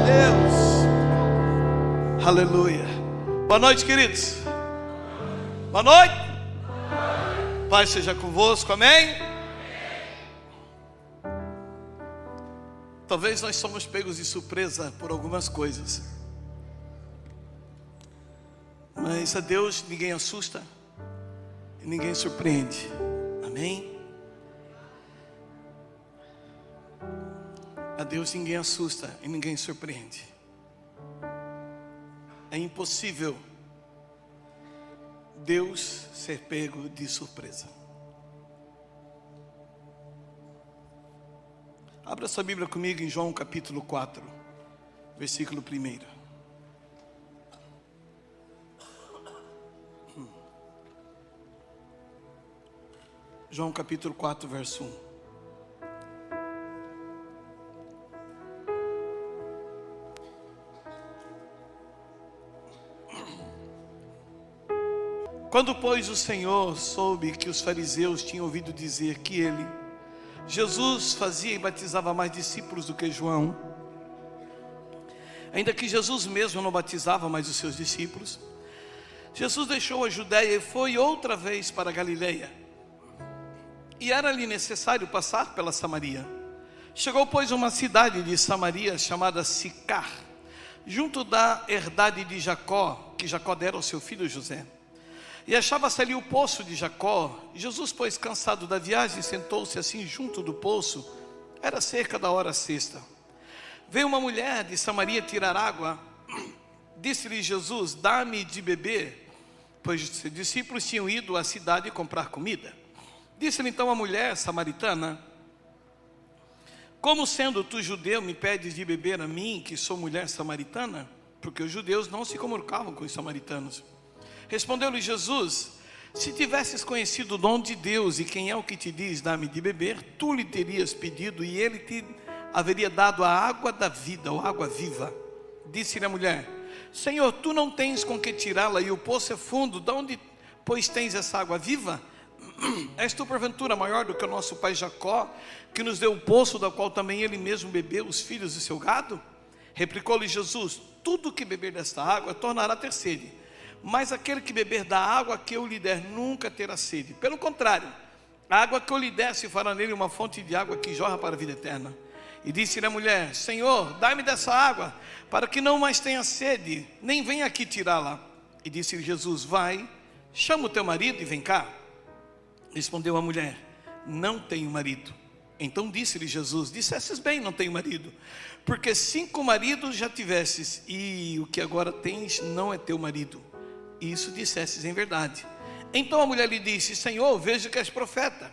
Deus. Aleluia. Boa noite, queridos. Boa noite. Paz seja convosco, amém? Talvez nós somos pegos de surpresa por algumas coisas, mas a Deus ninguém assusta e ninguém surpreende, amém? A Deus ninguém assusta e ninguém surpreende. É impossível Deus ser pego de surpresa. Abra sua Bíblia comigo em João capítulo 4, versículo 1. João capítulo 4, verso 1. Quando, pois, o Senhor soube que os fariseus tinham ouvido dizer que ele, Jesus, fazia e batizava mais discípulos do que João, ainda que Jesus mesmo não batizava mais os seus discípulos, Jesus deixou a Judéia e foi outra vez para a Galileia. E era-lhe necessário passar pela Samaria. Chegou, pois, a uma cidade de Samaria chamada Sicar, junto da herdade de Jacó, que Jacó dera ao seu filho José. E achava-se ali o poço de Jacó. Jesus, pois, cansado da viagem, sentou-se assim junto do poço. Era cerca da hora sexta. Veio uma mulher de Samaria tirar água. Disse-lhe Jesus: dá-me de beber, pois os discípulos tinham ido à cidade comprar comida. Disse-lhe então a mulher samaritana: como sendo tu judeu me pedes de beber a mim, que sou mulher samaritana? Porque os judeus não se comunicavam com os samaritanos. Respondeu-lhe Jesus: se tivesses conhecido o dom de Deus e quem é o que te diz, dá-me de beber, tu lhe terias pedido e ele te haveria dado a água da vida, ou água viva. Disse-lhe a mulher: Senhor, tu não tens com que tirá-la e o poço é fundo, de onde, pois, tens essa água viva? És tu porventura maior do que o nosso pai Jacó, que nos deu o poço, da qual também ele mesmo bebeu, os filhos do seu gado? Replicou-lhe Jesus: tudo que beber desta água tornará a ter sede, mas aquele que beber da água que eu lhe der nunca terá sede. Pelo contrário, a água que eu lhe der se fará nele uma fonte de água que jorra para a vida eterna. E disse-lhe a mulher: Senhor, dai-me dessa água, para que não mais tenha sede, nem venha aqui tirá-la. E disse-lhe Jesus: vai, chama o teu marido e vem cá. Respondeu a mulher: não tenho marido. Então disse-lhe Jesus: dissesses bem, não tenho marido, porque 5 maridos já tivesses, e o que agora tens não é teu marido. Isso dissesses em verdade. Então a mulher lhe disse: Senhor, vejo que és profeta.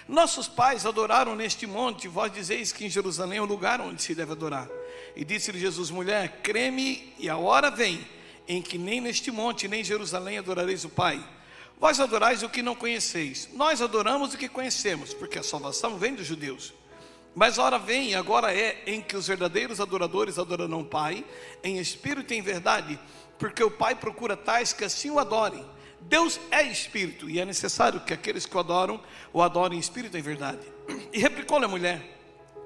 Nossos pais adoraram neste monte, vós dizeis que em Jerusalém é o lugar onde se deve adorar. E disse-lhe Jesus: mulher, crê-me, e a hora vem em que nem neste monte nem em Jerusalém adorareis o Pai. Vós adorais o que não conheceis, nós adoramos o que conhecemos, porque a salvação vem dos judeus. Mas a hora vem, e agora é, em que os verdadeiros adoradores adorarão o Pai em espírito e em verdade, porque o Pai procura tais que assim o adorem. Deus é espírito, e é necessário que aqueles que o adorem em espírito e em verdade. E replicou-lhe a mulher: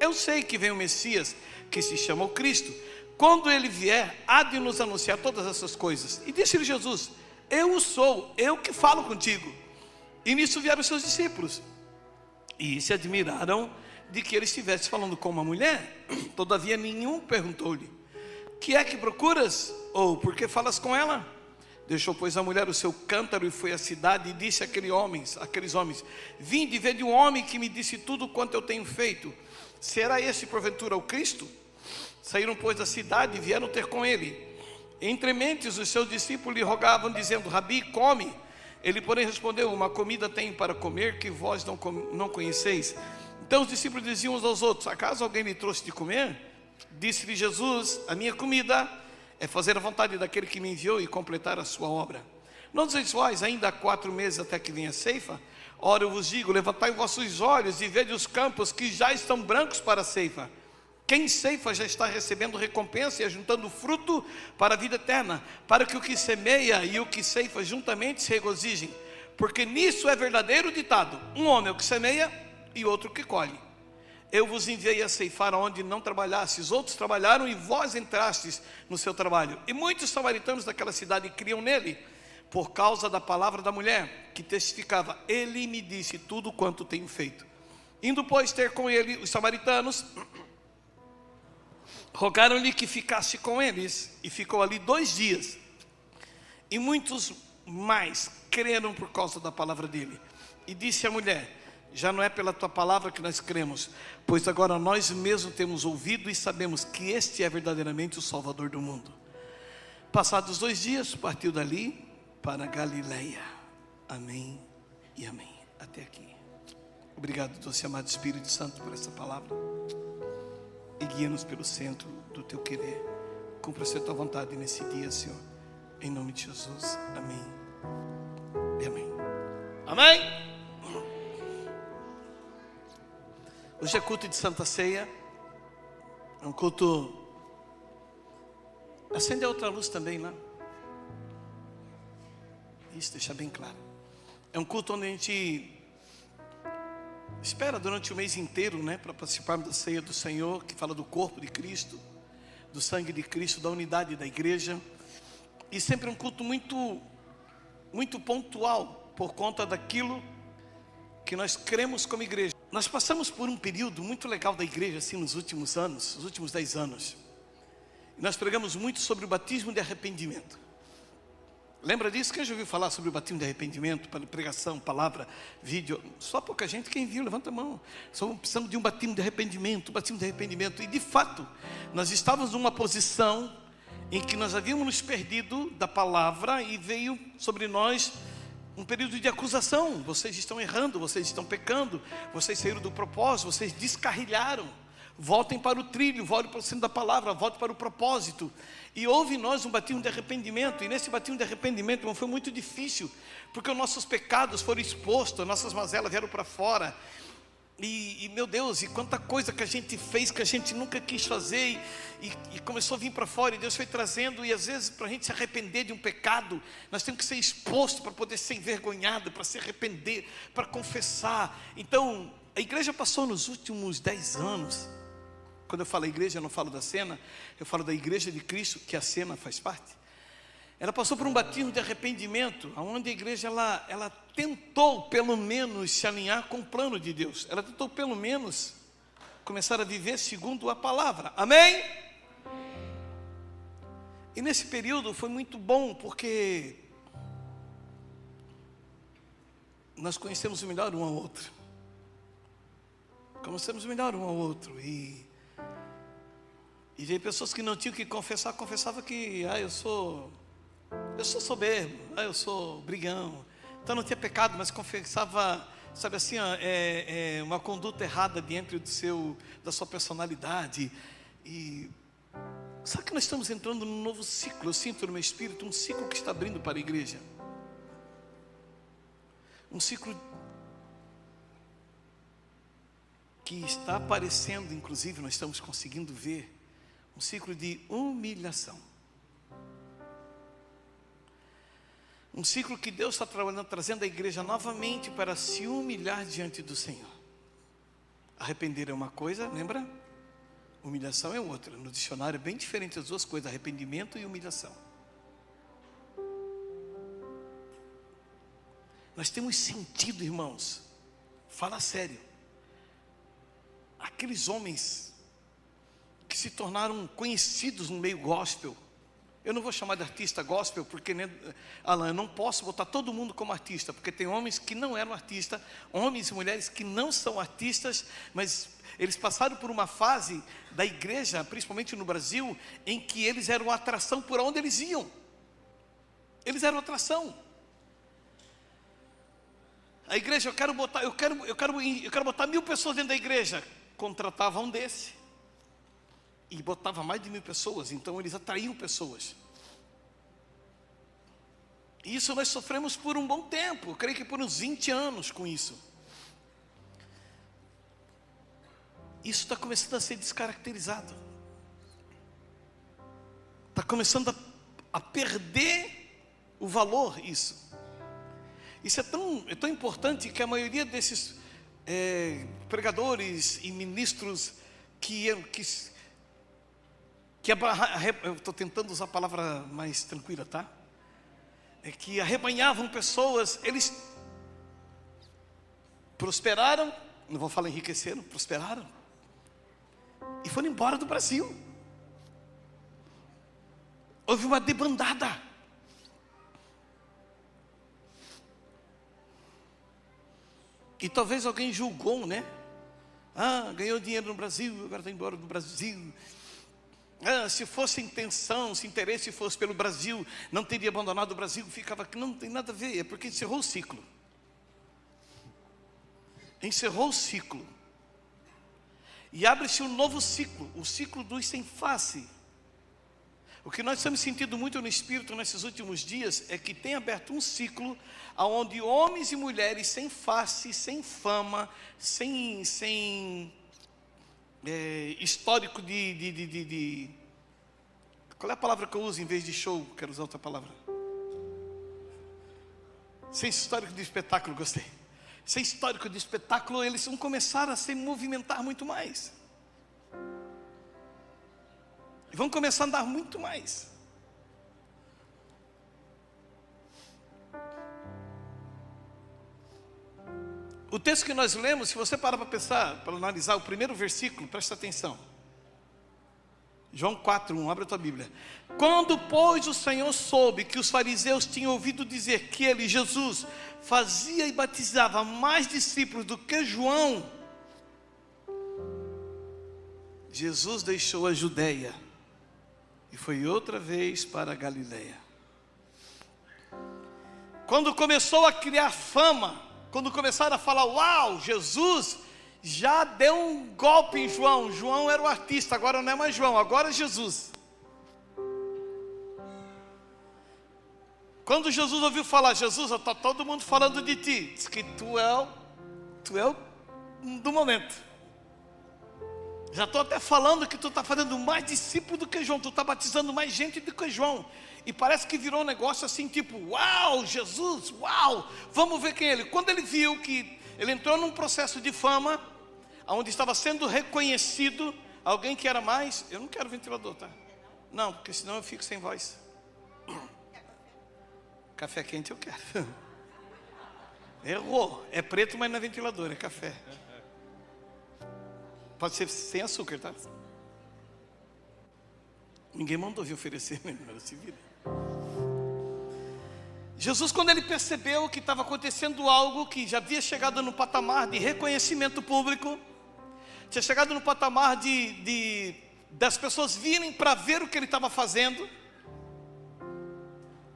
eu sei que vem o Messias, que se chama o Cristo. Quando ele vier, há de nos anunciar todas essas coisas. E disse-lhe Jesus: eu sou, eu que falo contigo. E nisso vieram os seus discípulos, e se admiraram de que ele estivesse falando com uma mulher. Todavia nenhum perguntou-lhe: que é que procuras? Ou por que falas com ela? Deixou, pois, a mulher o seu cântaro e foi à cidade, e disse àqueles homens: vinde ver de um homem que me disse tudo quanto eu tenho feito. Será esse porventura o Cristo? Saíram, pois, da cidade e vieram ter com ele. Entre mentes os seus discípulos lhe rogavam, dizendo: Rabi, come. Ele, porém, respondeu: uma comida tenho para comer que vós não conheceis. Então os discípulos diziam uns aos outros: acaso alguém lhe trouxe de comer? Disse-lhe Jesus: a minha comida é fazer a vontade daquele que me enviou e completar a sua obra. Não dizeis vós, ainda há 4 meses até que venha a ceifa? Ora, eu vos digo: levantai vossos olhos e vede os campos que já estão brancos para a ceifa. Quem ceifa já está recebendo recompensa e ajuntando fruto para a vida eterna, para que o que semeia e o que ceifa juntamente se regozijem. Porque nisso é verdadeiro ditado: um homem é o que semeia e outro que colhe. eu vos enviei a ceifar onde não trabalhastes, outros trabalharam e vós entrastes no seu trabalho. E muitos samaritanos daquela cidade criam nele, por causa da palavra da mulher, que testificava: ele me disse tudo quanto tenho feito. Indo, pois, ter com ele os samaritanos, rogaram-lhe que ficasse com eles, e ficou ali 2 dias. E muitos mais creram por causa da palavra dele. E disse a mulher: já não é pela tua palavra que nós cremos, pois agora nós mesmos temos ouvido e sabemos que este é verdadeiramente o Salvador do mundo. Passados 2 dias, partiu dali para Galileia. Amém e amém. Até aqui. Obrigado, doce amado Espírito Santo, por essa palavra. E guia-nos pelo centro do teu querer. Cumpra-se a tua vontade nesse dia, Senhor. Em nome de Jesus. Amém e amém. Amém? Hoje é culto de Santa Ceia. É um culto... Acende a outra luz também lá. Isso, deixa bem claro. É um culto onde a gente espera durante o mês inteiro, né, para participarmos da ceia do Senhor, que fala do corpo de Cristo, do sangue de Cristo, da unidade da igreja. E sempre um culto muito pontual, por conta daquilo que nós cremos como igreja. Nós passamos por um período muito legal da igreja, assim, nos últimos anos, os últimos 10 anos. E nós pregamos muito sobre o batismo de arrependimento. Lembra disso? Quem já ouviu falar sobre o batismo de arrependimento? Pregação, palavra, vídeo? Só pouca gente. Quem viu, levanta a mão. Só precisamos de um batismo de arrependimento, batismo de arrependimento. E de fato, nós estávamos numa posição em que nós havíamos nos perdido da palavra e veio sobre nós um período de acusação. Vocês estão errando, vocês estão pecando, vocês saíram do propósito, vocês descarrilharam. Voltem para o trilho, voltem para o centro da palavra, voltem para o propósito. E houve em nós um batismo de arrependimento. E nesse batismo de arrependimento, irmão, foi muito difícil, porque os nossos pecados foram expostos, as nossas mazelas vieram para fora. E meu Deus, e quanta coisa que a gente fez que a gente nunca quis fazer e começou a vir para fora, e Deus foi trazendo. E às vezes, para a gente se arrepender de um pecado, nós temos que ser exposto para poder ser envergonhado, para se arrepender, para confessar. Então, a igreja passou nos últimos 10 anos. Quando eu falo igreja, eu não falo da cena, eu falo da igreja de Cristo, que a cena faz parte. Ela passou por um batismo de arrependimento, onde a igreja ela tentou pelo menos se alinhar com o plano de Deus. Ela tentou pelo menos começar a viver segundo a palavra. Amém? E nesse período foi muito bom, porque nós conhecemos melhor um ao outro. Conhecemos melhor um ao outro. E veio pessoas que não tinham que confessar, confessava que eu sou soberbo, eu sou brigão. Então não tinha pecado, mas confessava, sabe assim, uma conduta errada dentro da sua personalidade. E sabe que nós estamos entrando num novo ciclo? Eu sinto no meu espírito um ciclo que está abrindo para a igreja. Um ciclo que está aparecendo, inclusive nós estamos conseguindo ver, um ciclo de humilhação. Um ciclo que Deus está trabalhando, trazendo a igreja novamente para se humilhar diante do Senhor. Arrepender é uma coisa, lembra? Humilhação é outra. No dicionário é bem diferente as duas coisas, arrependimento e humilhação. Nós temos sentido, irmãos, fala sério, aqueles homens que se tornaram conhecidos no meio gospel. Eu não vou chamar de artista gospel, porque, né, Alan, eu não posso botar todo mundo como artista, porque tem homens que não eram artistas, homens e mulheres que não são artistas, mas eles passaram por uma fase da igreja, principalmente no Brasil, em que eles eram atração por onde eles iam. Eles eram atração. A igreja, eu quero botar 1000 pessoas dentro da igreja. Contratava um desse e botava mais de 1000 pessoas. Então eles atraíam pessoas. E isso nós sofremos por um bom tempo. Eu creio que por uns 20 anos com isso. Isso está começando a ser descaracterizado. Está começando a perder o valor isso. Isso é tão importante que a maioria desses pregadores e ministros eu estou tentando usar a palavra mais tranquila, tá? Que arrebanhavam pessoas, eles prosperaram, não vou falar enriqueceram, prosperaram, e foram embora do Brasil. Houve uma debandada. E talvez alguém julgou, né? Ganhou dinheiro no Brasil, agora está embora do Brasil. Se fosse intenção, se interesse fosse pelo Brasil, não teria abandonado o Brasil. Ficava aqui, não tem nada a ver, é porque encerrou o ciclo. Encerrou o ciclo. E abre-se um novo ciclo, o ciclo dos sem face. O que nós temos sentido muito no Espírito nesses últimos dias é que tem aberto um ciclo onde homens e mulheres sem face, sem fama, sem histórico de... Qual é a palavra que eu uso em vez de show? Quero usar outra palavra. Sem histórico de espetáculo, gostei. Sem histórico de espetáculo, eles vão começar a se movimentar muito mais. E vão começar a andar muito mais. O texto que nós lemos, se você parar para pensar, para analisar o primeiro versículo, presta atenção. João 4:1, abre a tua Bíblia. Quando, pois, o Senhor soube que os fariseus tinham ouvido dizer que ele, Jesus, fazia e batizava mais discípulos do que João, Jesus deixou a Judeia e foi outra vez para a Galileia. Quando começou a criar fama, quando começaram a falar, uau, Jesus já deu um golpe em João. João era o artista, agora não é mais João, agora é Jesus. Quando Jesus ouviu falar, Jesus, está todo mundo falando de ti. Diz que tu é o do momento. Já estou até falando que tu está fazendo mais discípulo do que João. Tu está batizando mais gente do que João. E parece que virou um negócio assim, tipo, uau, Jesus, uau, vamos ver quem é ele. Quando ele viu que ele entrou num processo de fama, onde estava sendo reconhecido, alguém que era mais, eu não quero ventilador, tá? Não, porque senão eu fico sem voz. Café quente eu quero. Errou, é preto, mas não é ventilador, é café. Pode ser sem açúcar, tá? Ninguém mandou vir oferecer, né? Se vira. Jesus, quando ele percebeu que estava acontecendo algo, que já havia chegado no patamar de reconhecimento público, tinha chegado no patamar das pessoas virem para ver o que ele estava fazendo,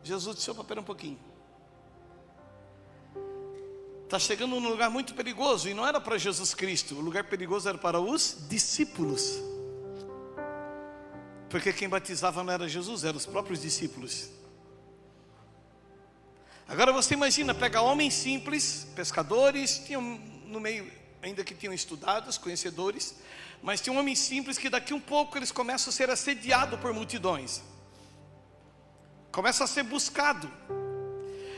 Jesus disse, opa, pera um pouquinho. Está chegando num lugar muito perigoso, e não era para Jesus Cristo, o lugar perigoso era para os discípulos. Porque quem batizava não era Jesus, eram os próprios discípulos. Agora você imagina, pega homens simples, pescadores, tinham no meio, ainda que tinham estudado, conhecedores, mas tinham homens simples que daqui um pouco eles começam a ser assediados por multidões. Começa a ser buscado.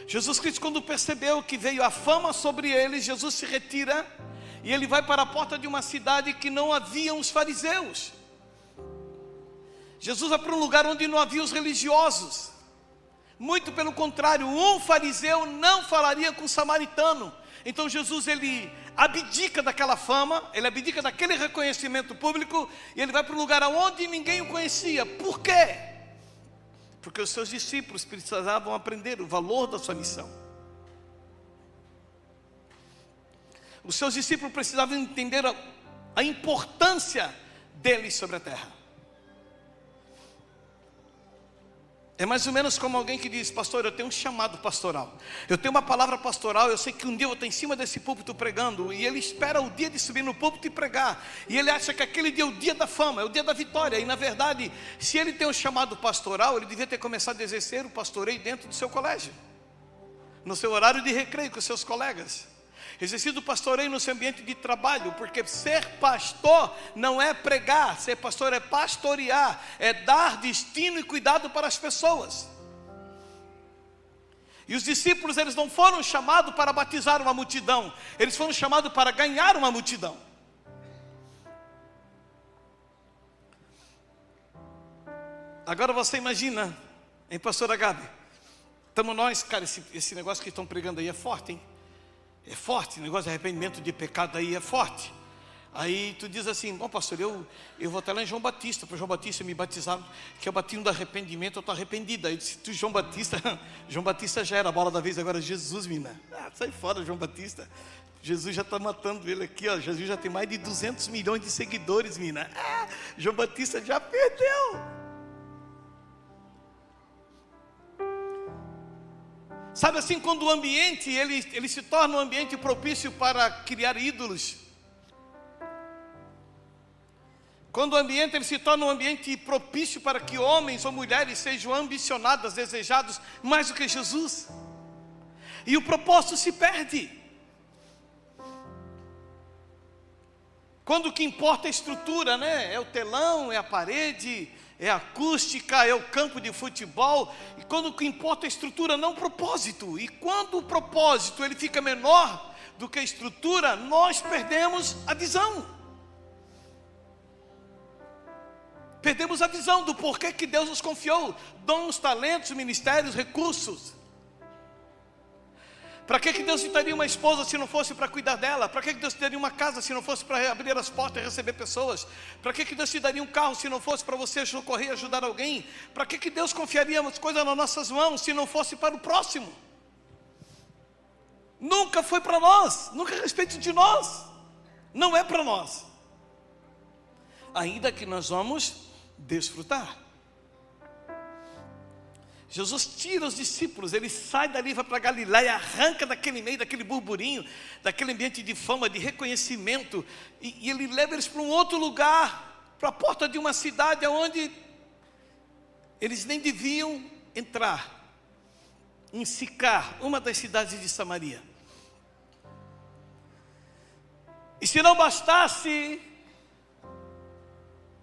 Jesus Cristo, quando percebeu que veio a fama sobre ele, Jesus se retira e ele vai para a porta de uma cidade que não haviam os fariseus. Jesus vai para um lugar onde não havia os religiosos. Muito pelo contrário, um fariseu não falaria com um samaritano. Então Jesus, ele abdica daquela fama, ele abdica daquele reconhecimento público, e ele vai para um lugar onde ninguém o conhecia. Por quê? Porque os seus discípulos precisavam aprender o valor da sua missão. Os seus discípulos precisavam entender a importância deles sobre a terra. É mais ou menos como alguém que diz, pastor, eu tenho um chamado pastoral, eu tenho uma palavra pastoral, eu sei que um dia eu vou estar em cima desse púlpito pregando, e ele espera o dia de subir no púlpito e pregar, e ele acha que aquele dia é o dia da fama, é o dia da vitória, e na verdade, se ele tem um chamado pastoral, ele devia ter começado a exercer o pastoreio dentro do seu colégio, no seu horário de recreio com os seus colegas, exercido o pastoreio no seu ambiente de trabalho, porque ser pastor não é pregar, ser pastor é pastorear, é dar destino e cuidado para as pessoas. E os discípulos, eles não foram chamados para batizar uma multidão, eles foram chamados para ganhar uma multidão. Agora você imagina, hein, pastora Gabi? Estamos nós, cara, esse negócio que estão pregando aí é forte, hein? É forte, o negócio de arrependimento de pecado aí é forte. Aí tu diz assim, bom pastor, eu vou até lá em João Batista, para João Batista me batizar, que eu bati um do arrependimento, eu estou arrependido. Aí disse, tu João Batista já era a bola da vez, agora Jesus, mina. Sai fora João Batista, Jesus já está matando ele aqui, ó. Jesus já tem mais de 200 milhões de seguidores, mina. João Batista já perdeu. Sabe assim, quando o ambiente, ele se torna um ambiente propício para criar ídolos. Quando o ambiente ele se torna um ambiente propício para que homens ou mulheres sejam ambicionados, desejados mais do que Jesus. E o propósito se perde. Quando o que importa é a estrutura, né? É o telão, é a parede, é a acústica, é o campo de futebol. E quando o que importa é a estrutura, não o propósito. E quando o propósito ele fica menor do que a estrutura, nós perdemos a visão. Perdemos a visão do porquê que Deus nos confiou dons, talentos, ministérios, recursos. Para que Deus te daria uma esposa se não fosse para cuidar dela? Para que Deus te daria uma casa se não fosse para abrir as portas e receber pessoas? Para que Deus te daria um carro se não fosse para você socorrer e ajudar alguém? Para que Deus confiaria as coisas nas nossas mãos se não fosse para o próximo? Nunca foi para nós, nunca a respeito de nós, não é para nós. Ainda que nós vamos desfrutar. Jesus tira os discípulos, ele sai dali, vai para Galiléia, arranca daquele meio, daquele burburinho, daquele ambiente de fama, de reconhecimento, e ele leva eles para um outro lugar, para a porta de uma cidade onde eles nem deviam entrar, em Sicar, uma das cidades de Samaria. E se não bastasse,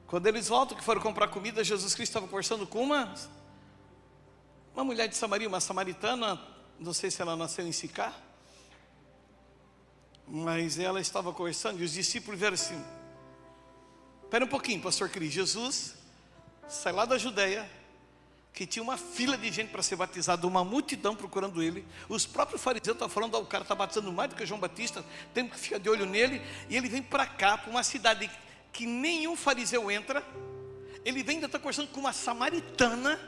quando eles voltam, que foram comprar comida, Jesus Cristo estava conversando com uma mulher de Samaria, uma samaritana, não sei se ela nasceu em Sicar, mas ela estava conversando, e os discípulos vieram assim, espera um pouquinho, pastor Cris, Jesus sai lá da Judeia, que tinha uma fila de gente para ser batizado, uma multidão procurando ele, os próprios fariseus estavam falando, o cara está batizando mais do que João Batista, temos que ficar de olho nele, e ele vem para cá, para uma cidade que nenhum fariseu entra, ele vem ainda está conversando com uma samaritana.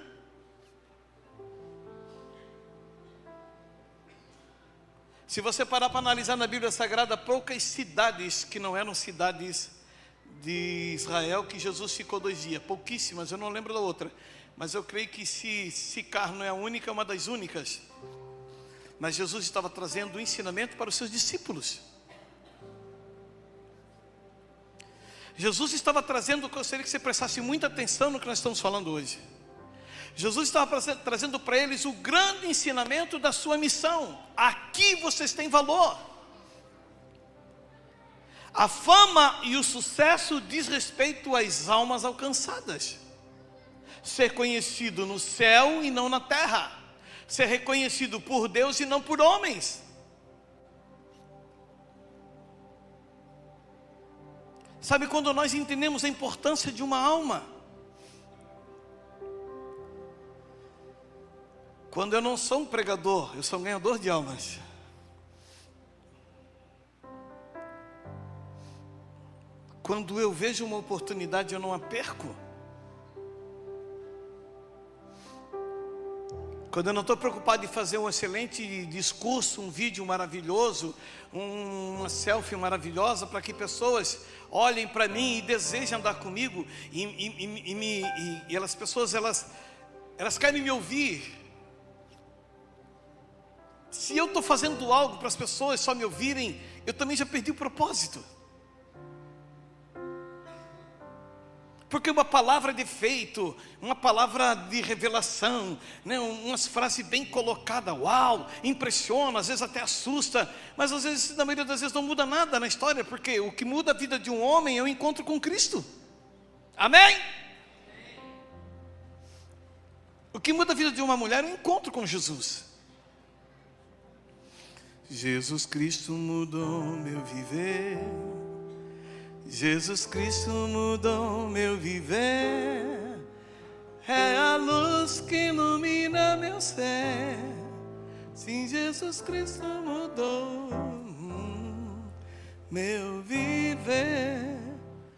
Se você parar para analisar na Bíblia Sagrada, poucas cidades que não eram cidades de Israel que Jesus ficou 2 dias, pouquíssimas, eu não lembro da outra, mas eu creio que se Sicar não é a única, é uma das únicas. Mas Jesus estava trazendo um ensinamento para os seus discípulos. Jesus estava trazendo, eu gostaria que você prestasse muita atenção no que nós estamos falando hoje. Jesus estava trazendo para eles o grande ensinamento da sua missão. Aqui vocês têm valor. A fama e o sucesso diz respeito às almas alcançadas. Ser conhecido no céu e não na terra. Ser reconhecido por Deus e não por homens. Sabe quando nós entendemos a importância de uma alma? Quando eu não sou um pregador, eu sou um ganhador de almas. Quando eu vejo uma oportunidade, eu não a perco. Quando eu não estou preocupado em fazer um excelente discurso, um vídeo maravilhoso, uma selfie maravilhosa, para que pessoas olhem para mim e desejem andar comigo, e as pessoas elas querem me ouvir. Se eu estou fazendo algo para as pessoas só me ouvirem, eu também já perdi o propósito. Porque uma palavra de efeito, uma palavra de revelação, né, umas frases bem colocadas, uau, impressiona, às vezes até assusta, mas às vezes, na maioria das vezes não muda nada na história, porque o que muda a vida de um homem é o encontro com Cristo. Amém? O que muda a vida de uma mulher é o encontro com Jesus. Jesus Cristo mudou meu viver. Jesus Cristo mudou meu viver. É a luz que ilumina meu ser. Sim, Jesus Cristo mudou meu viver.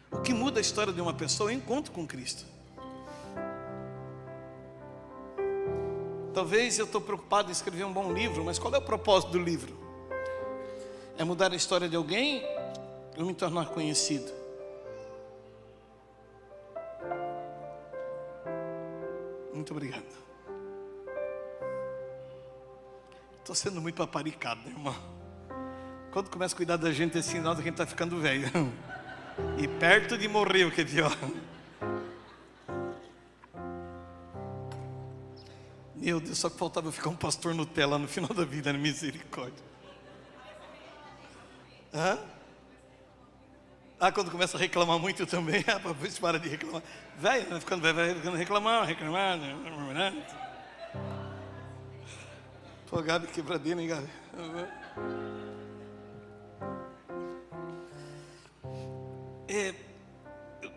O que muda a história de uma pessoa é o encontro com Cristo. Talvez eu estou preocupado em escrever um bom livro, mas qual é o propósito do livro? É mudar a história de alguém ou me tornar conhecido? Muito obrigado. Estou sendo muito paparicado, irmão. Quando começa a cuidar da gente, é sinal de que a gente está ficando velho. E perto de morrer, o que é pior. Meu Deus, só que faltava eu ficar um pastor Nutella no final da vida, misericórdia. Hã? Quando começa a reclamar muito também, rapaz, para de reclamar. Vai ficando velho, vai ficando reclamar. Pô, Gabi, quebradeira, hein, Gabi?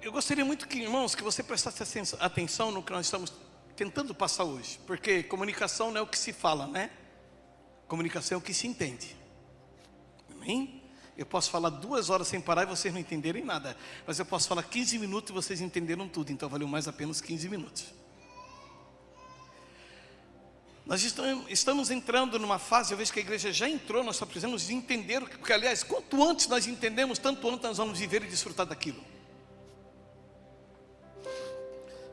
Eu gostaria muito que, irmãos, que você prestasse atenção no que nós estamos tentando passar hoje, porque comunicação não é o que se fala, né? Comunicação é o que se entende. Amém? Eu posso falar 2 horas sem parar e vocês não entenderem nada, mas eu posso falar 15 minutos e vocês entenderam tudo, então valeu mais a pena os 15 minutos. Nós estamos entrando numa fase, eu vejo que a igreja já entrou, nós só precisamos entender, porque aliás, quanto antes nós entendemos, tanto antes nós vamos viver e desfrutar daquilo.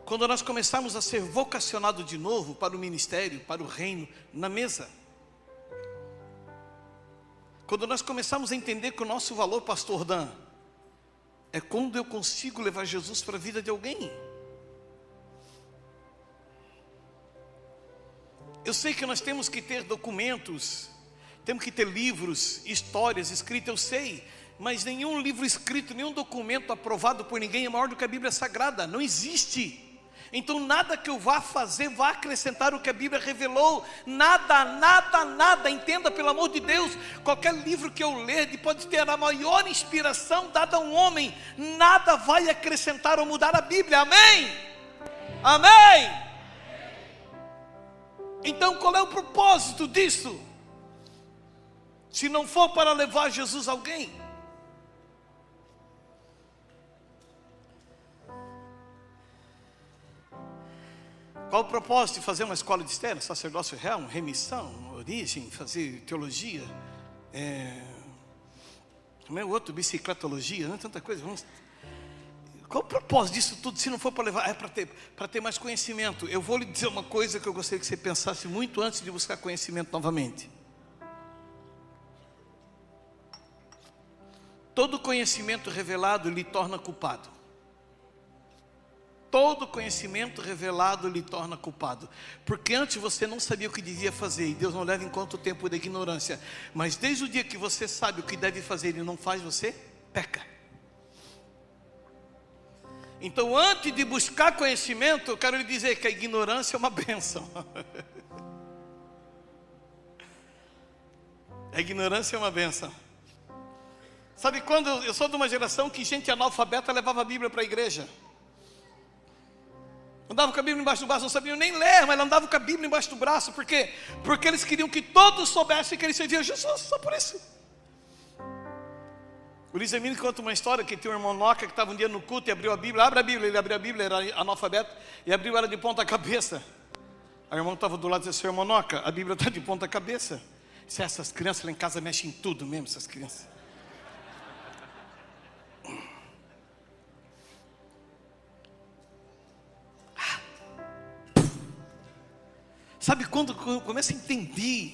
Quando nós começarmos a ser vocacionados de novo para o ministério, para o reino, na mesa. Quando nós começarmos a entender que o nosso valor, pastor Dan, é quando eu consigo levar Jesus para a vida de alguém. Eu sei que nós temos que ter documentos, temos que ter livros, histórias escritas, eu sei. Mas nenhum livro escrito, nenhum documento aprovado por ninguém é maior do que a Bíblia Sagrada. Não existe. Então nada que eu vá fazer vai acrescentar o que a Bíblia revelou. Nada, nada, nada. Entenda, pelo amor de Deus. Qualquer livro que eu ler pode ter a maior inspiração dada a um homem. Nada vai acrescentar ou mudar a Bíblia. Amém? Amém? Então qual é o propósito disso? Se não for para levar Jesus a alguém. Qual o propósito de fazer uma escola de mistério, sacerdócio real, remissão, origem, fazer teologia, como é o outro, bicicletologia, não é tanta coisa. Qual o propósito disso tudo, se não for para levar, para ter mais conhecimento? Eu vou lhe dizer uma coisa que eu gostaria que você pensasse muito antes de buscar conhecimento novamente. Todo conhecimento revelado lhe torna culpado. Todo conhecimento revelado lhe torna culpado. Porque antes você não sabia o que devia fazer, e Deus não leva em conta o tempo da ignorância. Mas desde o dia que você sabe o que deve fazer e não faz, você peca. Então antes de buscar conhecimento, eu quero lhe dizer que a ignorância é uma bênção. A ignorância é uma bênção. Sabe quando eu sou de uma geração que gente analfabeta levava a Bíblia para a igreja. Andava com a Bíblia embaixo do braço, não sabiam nem ler, mas andava com a Bíblia embaixo do braço. Por quê? Porque eles queriam que todos soubessem que eles serviam Jesus, só por isso. O Luiz Emílio conta uma história que tinha um irmão Noca que estava um dia no culto e abriu a Bíblia. Abre a Bíblia, ele abriu a Bíblia, era analfabeto, e abriu ela de ponta cabeça. Aí o irmão estava do lado e disse: irmão Noca, a Bíblia está de ponta cabeça. Disse: essas crianças lá em casa mexem em tudo mesmo, essas crianças. Sabe quando eu começo a entender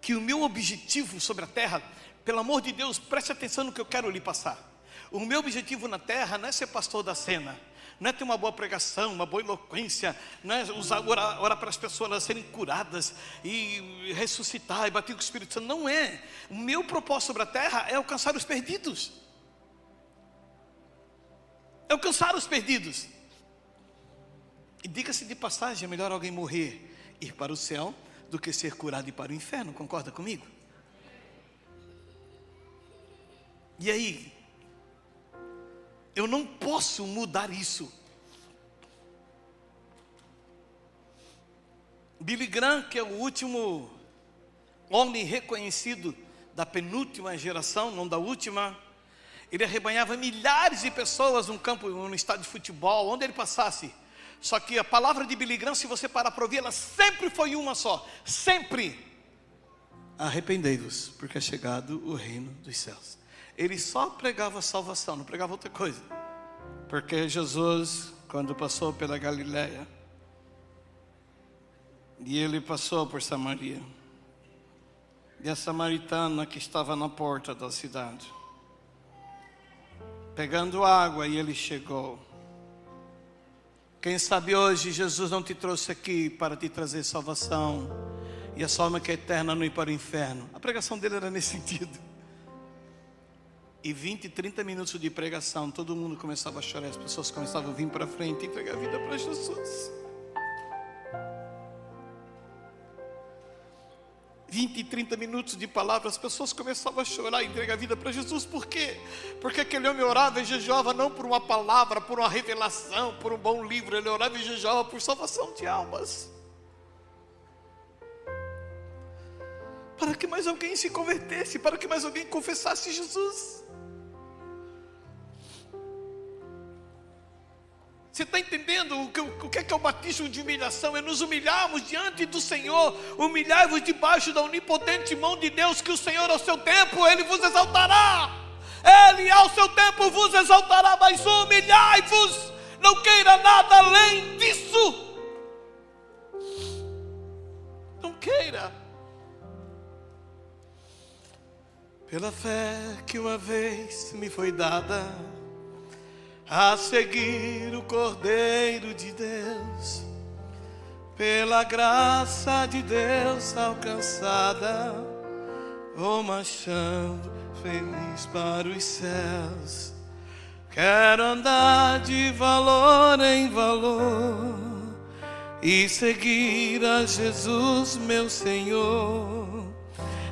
que o meu objetivo sobre a terra, pelo amor de Deus, preste atenção no que eu quero lhe passar. O meu objetivo na terra não é ser pastor da cena, não é ter uma boa pregação, uma boa eloquência, não é orar para as pessoas elas serem curadas e ressuscitar e bater com o Espírito Santo. Não é. O meu propósito sobre a terra é alcançar os perdidos. É alcançar os perdidos. E diga-se de passagem, é melhor alguém morrer e ir para o céu do que ser curado e ir para o inferno. Concorda comigo? E aí? Eu não posso mudar isso. Billy Graham, que é o último homem reconhecido da penúltima geração, não da última, ele arrebanhava milhares de pessoas num campo, num estádio de futebol, onde ele passasse. Só que a palavra de Billy Graham, se você parar para ouvir, ela sempre foi uma só. Sempre. Arrependei-vos, porque é chegado o reino dos céus. Ele só pregava salvação, não pregava outra coisa. Porque Jesus, quando passou pela Galileia, e ele passou por Samaria, e a samaritana que estava na porta da cidade, pegando água, e ele chegou. Quem sabe hoje Jesus não te trouxe aqui para te trazer salvação, e a sua alma que é eterna não ir para o inferno. A pregação dele era nesse sentido. E 20, 30 minutos de pregação, todo mundo começava a chorar, as pessoas começavam a vir para frente e entregar a vida para Jesus. 20, 30 minutos de palavra, as pessoas começavam a chorar e entregar a vida para Jesus. Por quê? Porque aquele homem orava e jejuava não por uma palavra, por uma revelação, por um bom livro. Ele orava e jejuava por salvação de almas. Para que mais alguém se convertesse, para que mais alguém confessasse Jesus. Você está entendendo o que é o batismo de humilhação? É nos humilharmos diante do Senhor. Humilhai-vos debaixo da onipotente mão de Deus, que o Senhor ao seu tempo, Ele vos exaltará. Ele ao seu tempo vos exaltará, mas humilhai-vos. Não queira nada além disso. Não queira. Pela fé que uma vez me foi dada, a seguir o Cordeiro de Deus, pela graça de Deus alcançada, vou marchando feliz para os céus. Quero andar de valor em valor e seguir a Jesus, meu Senhor,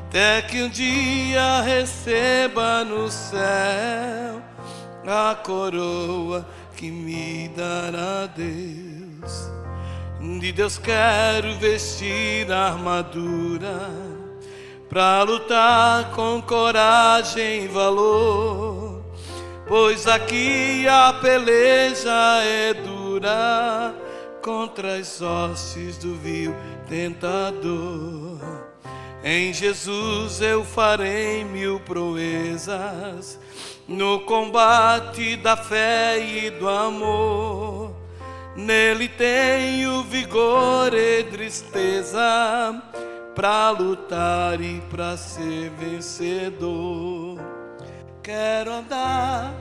até que um dia receba no céu a coroa que me dará Deus. De Deus quero vestir a armadura, pra lutar com coragem e valor, pois aqui a peleja é dura contra as hostes do vil tentador. Em Jesus eu farei mil proezas, no combate da fé e do amor. Nele tenho vigor e tristeza, pra lutar e pra ser vencedor. Quero andar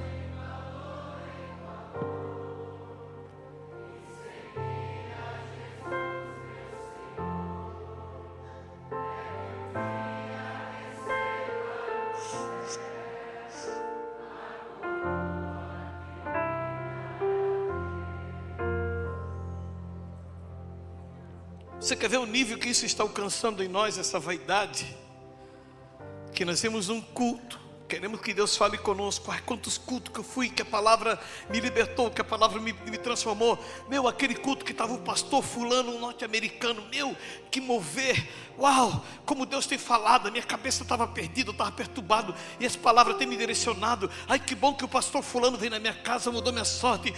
Você quer ver o nível que isso está alcançando em nós, essa vaidade? Que nós temos um culto, queremos que Deus fale conosco. Ai, quantos cultos que eu fui, que a palavra me libertou, que a palavra me transformou. Meu, aquele culto que estava o pastor fulano, um norte-americano, meu, que mover. Uau, como Deus tem falado, a minha cabeça estava perdida, eu estava perturbado, e essa palavra tem me direcionado. Ai, que bom que o pastor fulano veio na minha casa, mudou minha sorte.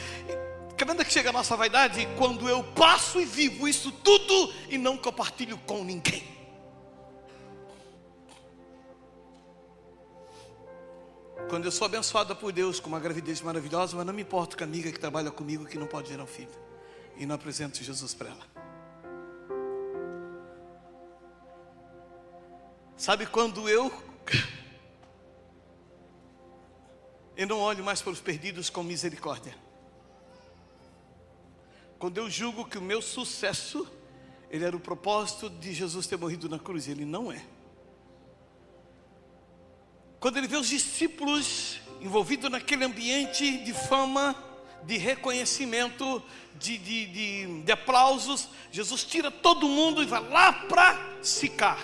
Quer ver que chega a nossa vaidade? Quando eu passo e vivo isso tudo e não compartilho com ninguém. Quando eu sou abençoada por Deus com uma gravidez maravilhosa, mas não me importo com a amiga que trabalha comigo que não pode gerar um filho, e não apresento Jesus para ela. Sabe quando eu não olho mais para os perdidos com misericórdia? Quando eu julgo que o meu sucesso, ele era o propósito de Jesus ter morrido na cruz, ele não é. Quando ele vê os discípulos envolvidos naquele ambiente de fama, de reconhecimento, de aplausos, Jesus tira todo mundo e vai lá para Sicar,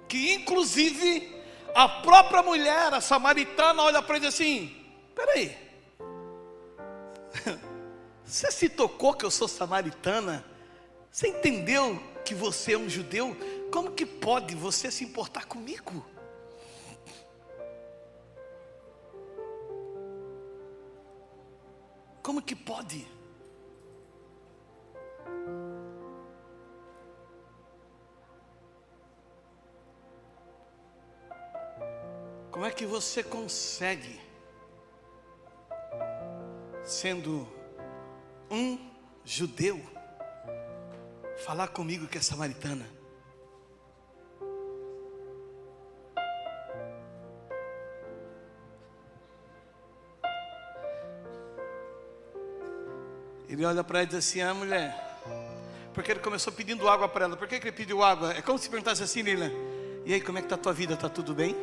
que inclusive A própria mulher, a samaritana, olha para ele assim: peraí, você se tocou que eu sou samaritana? Você entendeu que você é um judeu? Como que pode você se importar comigo? Como que pode? Como é que você consegue, sendo um judeu, falar comigo que é samaritana? Ele olha para ela e diz assim: ah, mulher, porque ele começou pedindo água para ela. Por que ele pediu água? É como se perguntasse assim, Lila: e aí, como é que está a tua vida? Está tudo bem?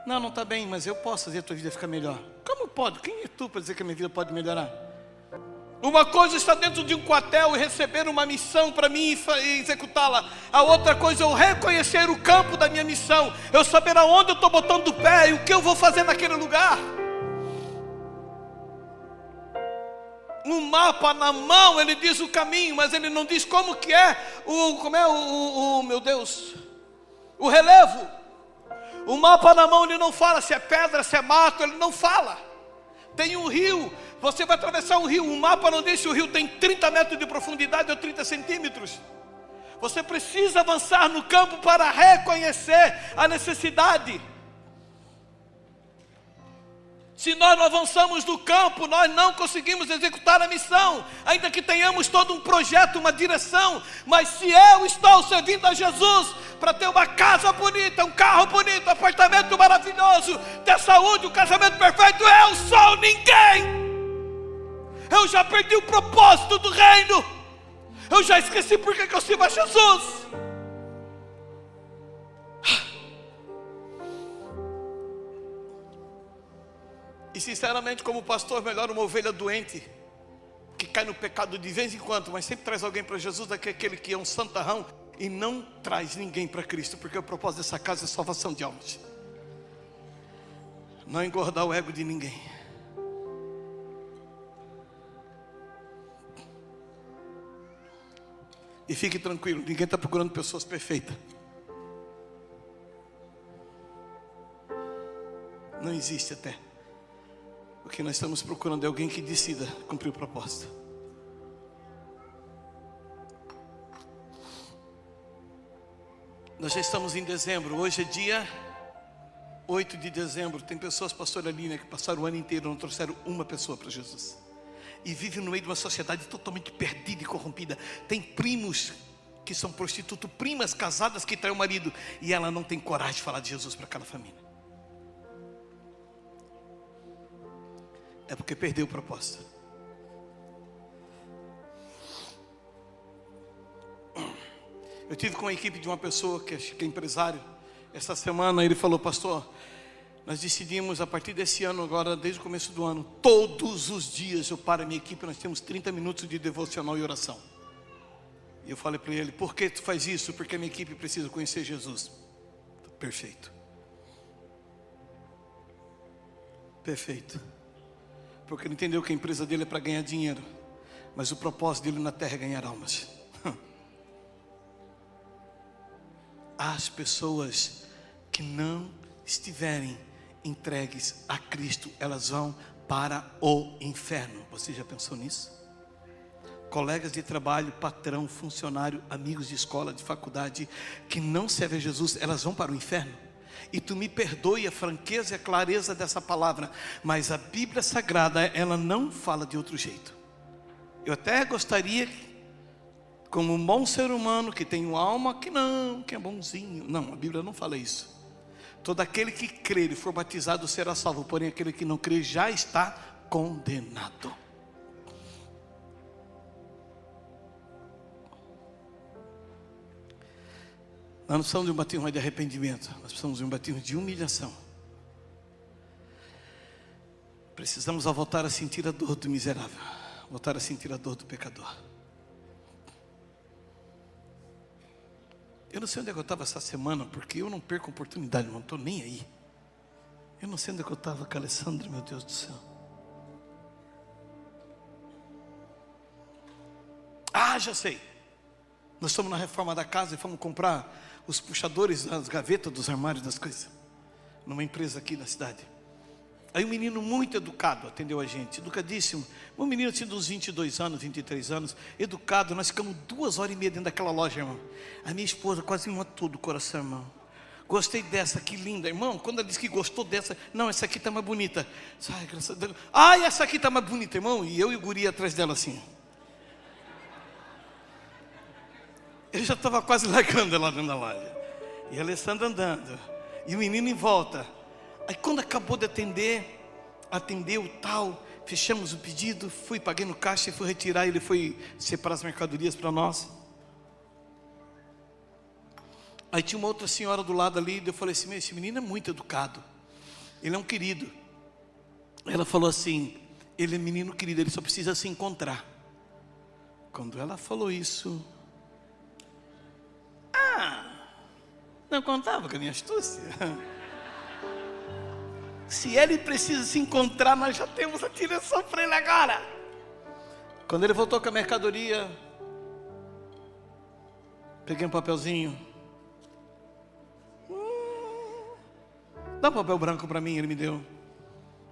Não, não está bem, mas eu posso fazer a tua vida ficar melhor. Como pode? Quem é tu para dizer que a minha vida pode melhorar? Uma coisa está dentro de um quartel e receber uma missão para mim e executá-la. A outra coisa é eu reconhecer o campo da minha missão. Eu saber aonde eu estou botando o pé e o que eu vou fazer naquele lugar. Um mapa na mão, ele diz o caminho, mas ele não diz como que é meu Deus, o relevo. O mapa na mão, ele não fala se é pedra, se é mato, ele não fala. Tem um rio, você vai atravessar um rio, o mapa não diz se o rio tem 30 metros de profundidade ou 30 centímetros. Você precisa avançar no campo para reconhecer a necessidade. Se nós não avançamos no campo, nós não conseguimos executar a missão, ainda que tenhamos todo um projeto, uma direção. Mas se eu estou servindo a Jesus para ter uma casa bonita, um carro bonito, um apartamento maravilhoso, ter saúde, um casamento perfeito, eu sou ninguém. Eu já perdi o propósito do reino. Eu já esqueci por que eu sirvo a Jesus. E sinceramente, como pastor, melhor uma ovelha doente, que cai no pecado de vez em quando, mas sempre traz alguém para Jesus, do que aquele que é um santarrão e não traz ninguém para Cristo, porque o propósito dessa casa é salvação de almas. Não engordar o ego de ninguém. E fique tranquilo, ninguém está procurando pessoas perfeitas. Não existe até. O que nós estamos procurando é alguém que decida cumprir o propósito. Nós já estamos em dezembro, hoje é dia 8 de dezembro. Tem pessoas, pastora Aline, que passaram o ano inteiro, não trouxeram uma pessoa para Jesus. E vivem no meio de uma sociedade totalmente perdida e corrompida. Tem primos que são prostitutos, primas casadas que traem o marido, e ela não tem coragem de falar de Jesus para aquela família. É porque perdeu o propósito. Eu tive com a equipe de uma pessoa que é empresário. Essa semana ele falou: pastor, nós decidimos a partir desse ano agora, desde o começo do ano, todos os dias eu paro a minha equipe, nós temos 30 minutos de devocional e oração. E eu falei para ele: por que tu faz isso? Porque a minha equipe precisa conhecer Jesus. Perfeito. Perfeito. Porque ele entendeu que a empresa dele é para ganhar dinheiro, mas o propósito dele na terra é ganhar almas. As pessoas que não estiverem entregues a Cristo, elas vão para o inferno. Você já pensou nisso? Colegas de trabalho, patrão, funcionário, amigos de escola, de faculdade, que não servem a Jesus, elas vão para o inferno. E tu me perdoe a franqueza e a clareza dessa palavra, mas a Bíblia Sagrada, ela não fala de outro jeito. Eu até gostaria, como um bom ser humano, que tem uma alma que é bonzinho. Não, a Bíblia não fala isso. Todo aquele que crer e for batizado será salvo, porém aquele que não crer já está condenado. Nós não precisamos de um batismo de arrependimento, nós precisamos de um batismo de humilhação. Precisamos voltar a sentir a dor do miserável, voltar a sentir a dor do pecador. Eu não sei onde é que eu estava essa semana, porque eu não perco oportunidade, não estou nem aí. Eu não sei onde é que eu estava com a Alessandra, meu Deus do céu. Ah, já sei. Nós estamos na reforma da casa e fomos comprar os puxadores das gavetas, dos armários, das coisas, numa empresa aqui na cidade. Aí um menino muito educado atendeu a gente, educadíssimo. Um menino assim dos 22 anos, 23 anos, educado. Nós ficamos 2h30 dentro daquela loja, irmão. A minha esposa quase me matou do coração, irmão. Gostei dessa, que linda, irmão. Quando ela disse que gostou dessa, não, essa aqui está mais bonita. Ai, graças a Deus. Ai, essa aqui está mais bonita, irmão. E eu e o guri atrás dela assim. Eu já estava quase largando ela dentro da loja. E a Alessandra andando. E o menino em volta. Aí quando acabou de atendeu tal, fechamos o pedido, fui, paguei no caixa e fui retirar, ele foi separar as mercadorias para nós. Aí tinha uma outra senhora do lado ali, eu falei assim, esse menino é muito educado, ele é um querido. Ela falou assim, ele é menino querido, ele só precisa se encontrar. Quando ela falou isso, não contava com a minha astúcia. Se ele precisa se encontrar, nós já temos a direção para ele agora. Quando ele voltou com a mercadoria, peguei um papelzinho. Dá um papel branco para mim, ele me deu.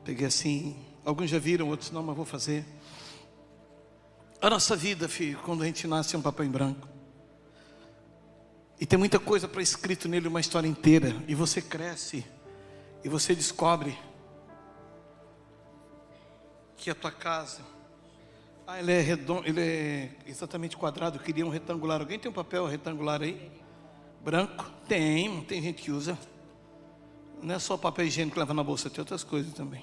Peguei assim, alguns já viram, outros não, mas vou fazer. A nossa vida, filho, quando a gente nasce é um papel em branco. E tem muita coisa para escrito nele, uma história inteira. E você cresce. E você descobre que a tua casa, ele é redondo, ele é exatamente quadrado. Eu queria um retangular. Alguém tem um papel retangular aí? Branco? Tem gente que usa. Não é só papel higiênico que leva na bolsa, tem outras coisas também.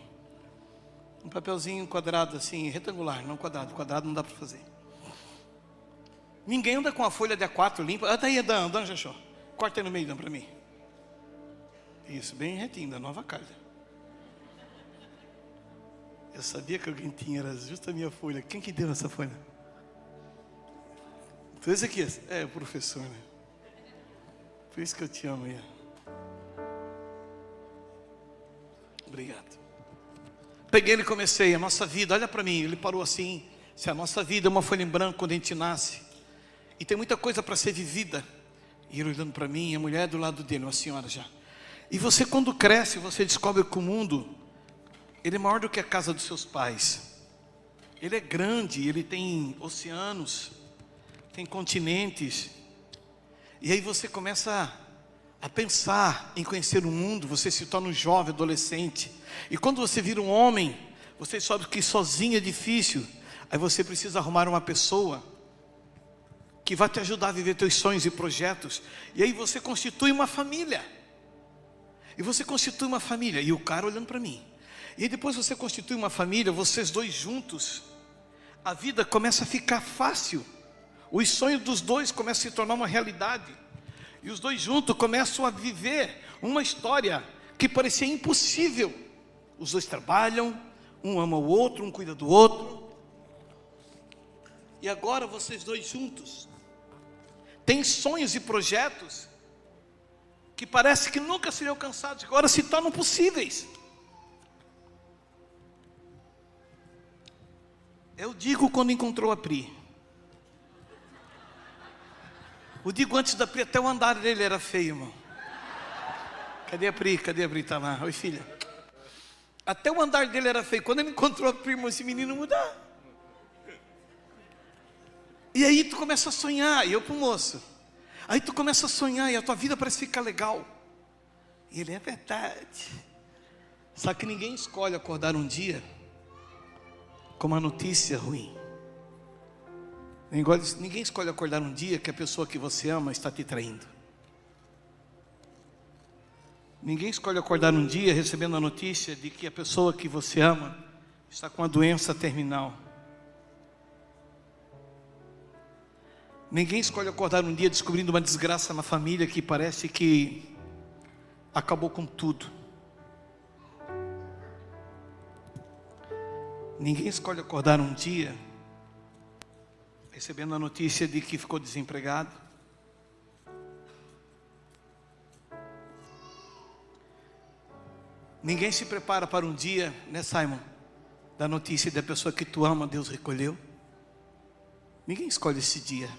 Um papelzinho quadrado assim, retangular, não quadrado. Quadrado não dá para fazer. Ninguém anda com a folha de A4 limpa. Tá aí, Dan já achou. Corta aí no meio, Dan, para mim. Isso, bem retinho, da nova casa. Eu sabia que alguém tinha, era justo a minha folha. Quem que deu essa folha? Então esse aqui é o professor, né? Por isso que eu te amo aí. Obrigado. Peguei ele e comecei, a nossa vida, olha para mim, ele parou assim. Se a nossa vida é uma folha em branco quando a gente nasce, e tem muita coisa para ser vivida. E ele olhando para mim, a mulher do lado dele, uma senhora já. E você quando cresce, você descobre que o mundo, ele é maior do que a casa dos seus pais. Ele é grande, ele tem oceanos, tem continentes. E aí você começa a pensar em conhecer o mundo, você se torna um jovem, adolescente. E quando você vira um homem, você sabe que sozinho é difícil. Aí você precisa arrumar uma pessoa que vai te ajudar a viver teus sonhos e projetos. E aí você constitui uma família. E você constitui uma família, e o cara olhando para mim. E aí depois você constitui uma família, vocês dois juntos, a vida começa a ficar fácil. Os sonhos dos dois começam a se tornar uma realidade. E os dois juntos começam a viver uma história que parecia impossível. Os dois trabalham, um ama o outro, um cuida do outro. E agora vocês dois juntos têm sonhos e projetos que parece que nunca seriam alcançados, agora se tornam possíveis. Eu digo quando encontrou a Pri. Eu digo antes da Pri, até o andar dele era feio, irmão. Cadê a Pri? Cadê a Pri? Tá lá. Oi, filha. Até o andar dele era feio. Quando ele encontrou a Pri, irmão, esse menino mudar. E aí tu começa a sonhar, e eu pro moço. Aí tu começa a sonhar e a tua vida parece ficar legal. E ele é verdade. Só que ninguém escolhe acordar um dia com uma notícia ruim. Ninguém escolhe acordar um dia que a pessoa que você ama está te traindo. Ninguém escolhe acordar um dia recebendo a notícia de que a pessoa que você ama está com uma doença terminal. Ninguém escolhe acordar um dia descobrindo uma desgraça na família que parece que acabou com tudo. Ninguém escolhe acordar um dia recebendo a notícia de que ficou desempregado. Ninguém se prepara para um dia, né, Simon? Da notícia da pessoa que tu ama, Deus recolheu. Ninguém escolhe esse dia.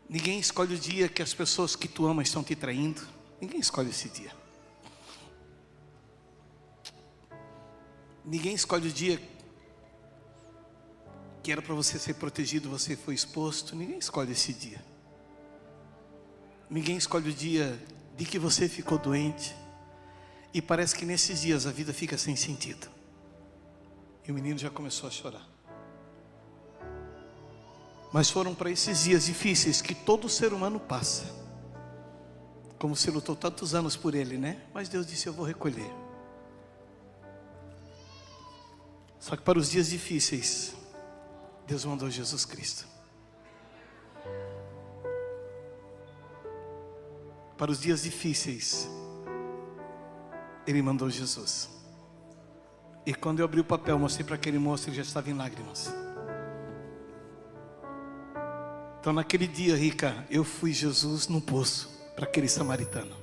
Ninguém escolhe o dia que as pessoas que tu ama estão te traindo. Ninguém escolhe esse dia. Ninguém escolhe o dia que era para você ser protegido, você foi exposto. Ninguém escolhe esse dia. Ninguém escolhe o dia de que você ficou doente. E parece que nesses dias a vida fica sem sentido. E o menino já começou a chorar. Mas foram para esses dias difíceis que todo ser humano passa. Como você lutou tantos anos por ele, né? Mas Deus disse, eu vou recolher. Só que para os dias difíceis, Deus mandou Jesus Cristo. Para os dias difíceis, Ele mandou Jesus. E quando eu abri o papel, mostrei para aquele moço, ele já estava em lágrimas. Então naquele dia, Rica, eu fui Jesus no poço para aquele samaritano.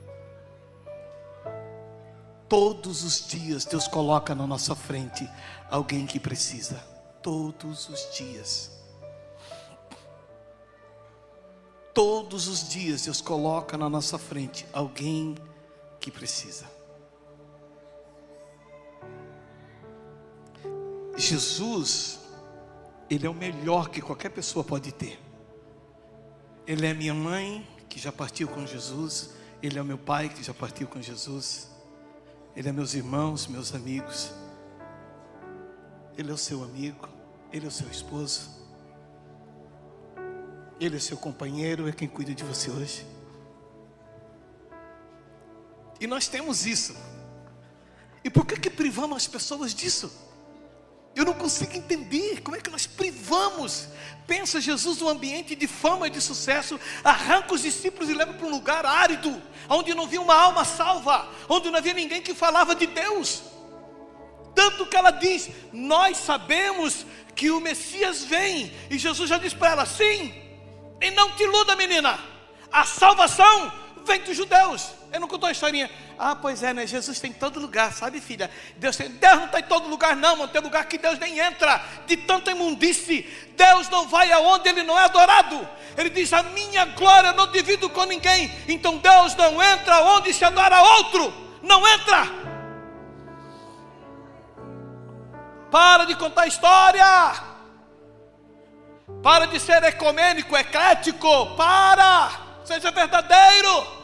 Todos os dias Deus coloca na nossa frente alguém que precisa. Todos os dias. Todos os dias Deus coloca na nossa frente alguém que precisa. Jesus, Ele é o melhor que qualquer pessoa pode ter. Ele é minha mãe, que já partiu com Jesus. Ele é o meu pai, que já partiu com Jesus. Ele é meus irmãos, meus amigos. Ele é o seu amigo. Ele é o seu esposo. Ele é seu companheiro, é quem cuida de você hoje. E nós temos isso. E por que privamos as pessoas disso? Eu não consigo entender como é que nós privamos. Pensa Jesus num ambiente de fama e de sucesso, arranca os discípulos e leva para um lugar árido, onde não havia uma alma salva, onde não havia ninguém que falava de Deus. Tanto que ela diz, nós sabemos que o Messias vem. E Jesus já diz para ela, sim, e não te iluda, menina, a salvação vem dos judeus. Eu não contou a historinha. Ah, pois é, né? Jesus tem em todo lugar, sabe, filha? Deus não está em todo lugar, não tem lugar que Deus nem entra, de tanta imundície. Deus não vai aonde Ele não é adorado. Ele diz, a minha glória eu não divido com ninguém. Então Deus não entra onde se adora outro. Não entra. Para de contar história. Para de ser ecumênico, eclético. Para. Seja verdadeiro.